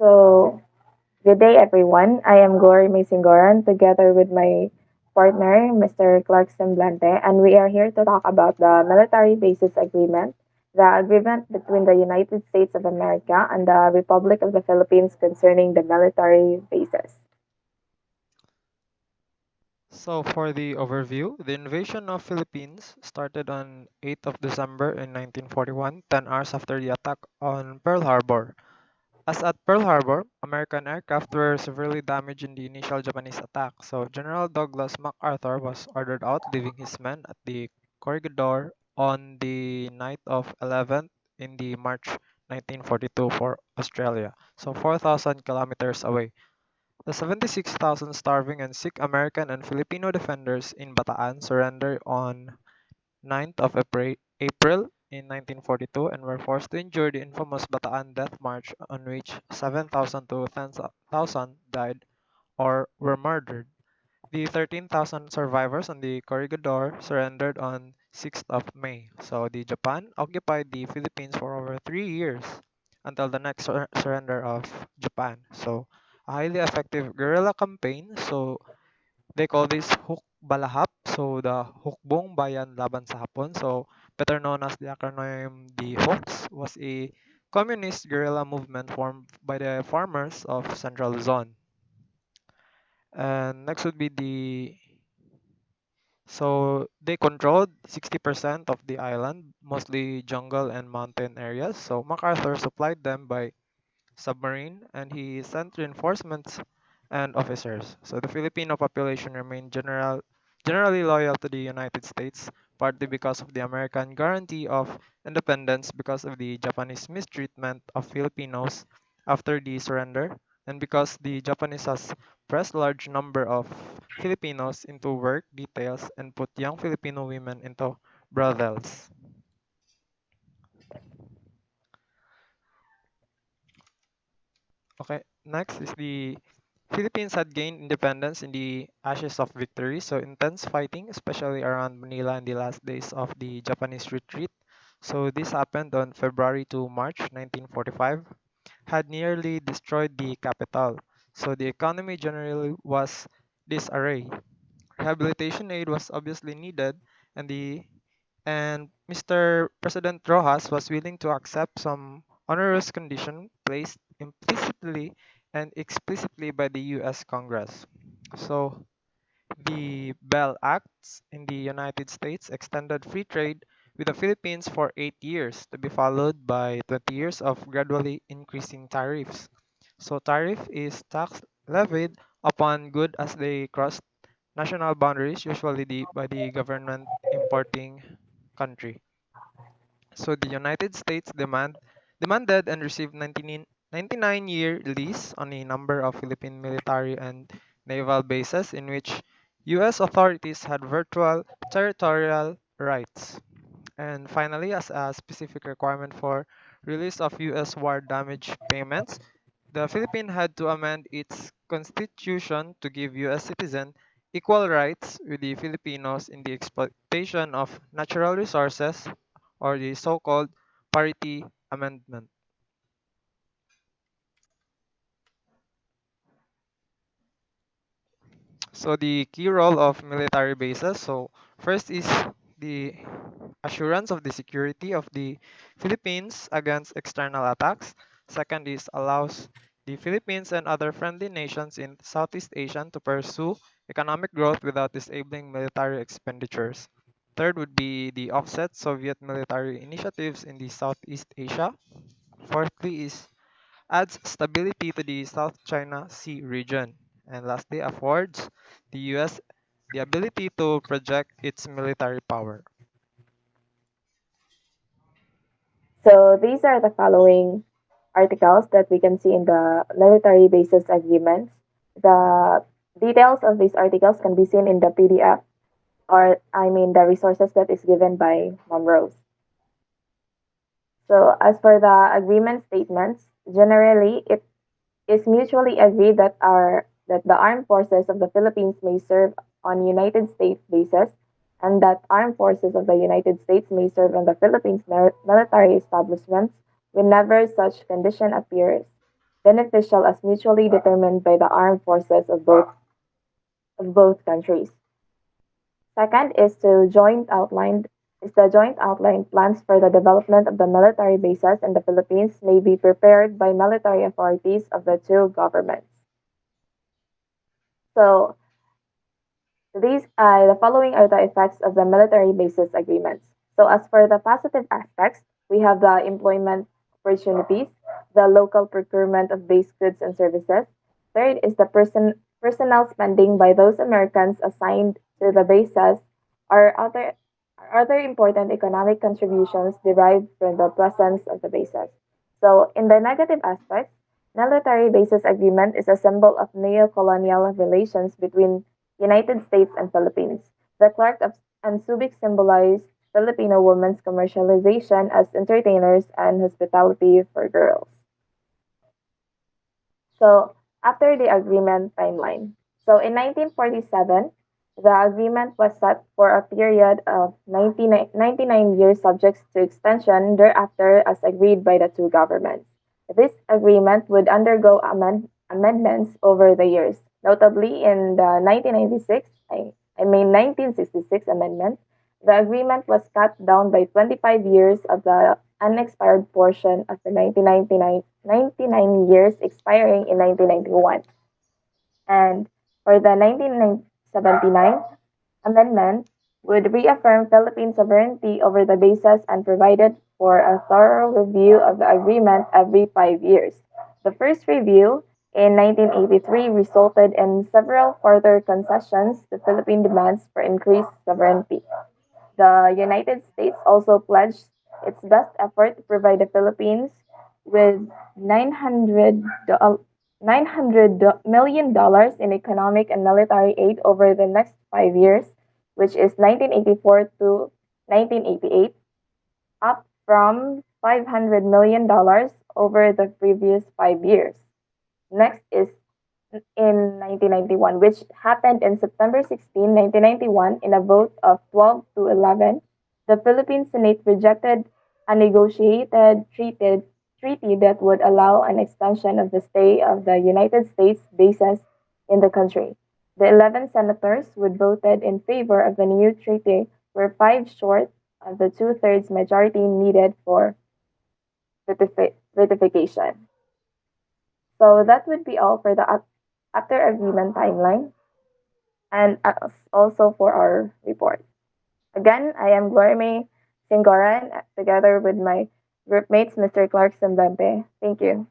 So, good day, everyone. I am Glory Masingoran together with my partner, Mr. Clarkson Blante, and we are here to talk about the Military Bases Agreement, the agreement between the United States of America and the Republic of the Philippines concerning the military bases. So for the overview, the invasion of Philippines started on 8th of December in 1941, 10 hours after the attack on Pearl Harbor. As at Pearl Harbor, American aircraft were severely damaged in the initial Japanese attack, so General Douglas MacArthur was ordered out, leaving his men at the corregidor on the night of 11th in the March 1942 for Australia, so 4,000 kilometers away. The 76,000 starving and sick American and Filipino defenders in Bataan surrendered on 9th of April in 1942 and were forced to endure the infamous Bataan Death March on which 7,000 to 10,000 died or were murdered. The 13,000 survivors on the Corregidor surrendered on 6th of May. So the Japan occupied the Philippines for over 3 years until the next surrender of Japan. So a highly effective guerrilla campaign. So they call this Huk Balahap. So the Hukbong Bayan Laban sa Hapon. So better known as the acronym the Hooks was a communist guerrilla movement formed by the farmers of Central Luzon. And next would be the So they controlled 60% of the island, mostly jungle and mountain areas. So MacArthur supplied them by submarine and he sent reinforcements and officers. So the Filipino population remained generally loyal to the United States, partly because of the American guarantee of independence because of the Japanese mistreatment of Filipinos after the surrender, and because the Japanese has pressed large number of Filipinos into work details and put young Filipino women into brothels. Okay, next is the Philippines had gained independence in the ashes of victory, so intense fighting, especially around Manila in the last days of the Japanese retreat. So this happened on February to March 1945, had nearly destroyed the capital. So the economy generally was disarray. Rehabilitation aid was obviously needed, and the and Mr. President Rojas was willing to accept some onerous condition placed implicitly and explicitly by the US Congress. So the Bell Acts in the United States extended free trade with the Philippines for 8 years, to be followed by 20 years of gradually increasing tariffs. So tariff is tax levied upon good as they cross national boundaries, usually by the government importing country. So the United States demanded and received 99-year lease on a number of Philippine military and naval bases in which US authorities had virtual territorial rights. And finally, as a specific requirement for release of US war damage payments, the Philippines had to amend its constitution to give US citizens equal rights with the Filipinos in the exploitation of natural resources, or the so-called parity amendment. So the key role of military bases. So first is the assurance of the security of the Philippines against external attacks. Second is allows the Philippines and other friendly nations in Southeast Asia to pursue economic growth without disabling military expenditures. Third would be the offset Soviet military initiatives in the Southeast Asia. Fourthly is adds stability to the South China Sea region. And lastly, affords the US the ability to project its military power. So, these are the following articles that we can see in the military bases agreements. The details of these articles can be seen in the PDF, or I mean the resources that is given by Mom Rose. So, as for the agreement statements, generally it is mutually agreed that the armed forces of the Philippines may serve on United States bases and that armed forces of the United States may serve on the Philippines military establishments whenever such condition appears. beneficial as mutually determined by the armed forces of both countries. Second is the joint outline plans for the development of the military bases in the Philippines may be prepared by military authorities of the two governments. So the following are the effects of the military basis agreements. So, as for the positive aspects, we have the employment opportunities, the local procurement of base goods and services. Third is the personnel spending by those Americans assigned to the bases, or other important economic contributions derived from the presence of the bases. So, in the negative aspects, military basis agreement is a symbol of neo-colonial relations between United States and Philippines. The Clark and Subic symbolize Filipino women's commercialization as entertainers and hospitality for girls. So, after the agreement timeline. So, in 1947, the agreement was set for a period of 99 years subject to extension thereafter as agreed by the two governments. This agreement would undergo amendments over the years, notably in the 1966 amendment. The agreement was cut down by 25 years of the unexpired portion of the 99 years expiring in 1991. And for the 1979 amendment would reaffirm Philippine sovereignty over the bases and provided for a thorough review of the agreement every 5 years. The first review in 1983 resulted in several further concessions to Philippine demands for increased sovereignty. The United States also pledged its best effort to provide the Philippines with 900 million dollars in economic and military aid over the next 5 years, which is 1984 to 1988, up from $500 million over the previous 5 years. Next is in 1991, which happened in September 16, 1991, in a vote of 12 to 11. The Philippine Senate rejected a treaty that would allow an extension of the stay of the United States bases in the country. The 11 senators who voted in favor of the new treaty were five short of the two-thirds majority needed for ratification. So that would be all for the after agreement timeline and also for our report. Again, I am Gloria Singoran together with my group mates, Mr. Clark Semblante. Thank you.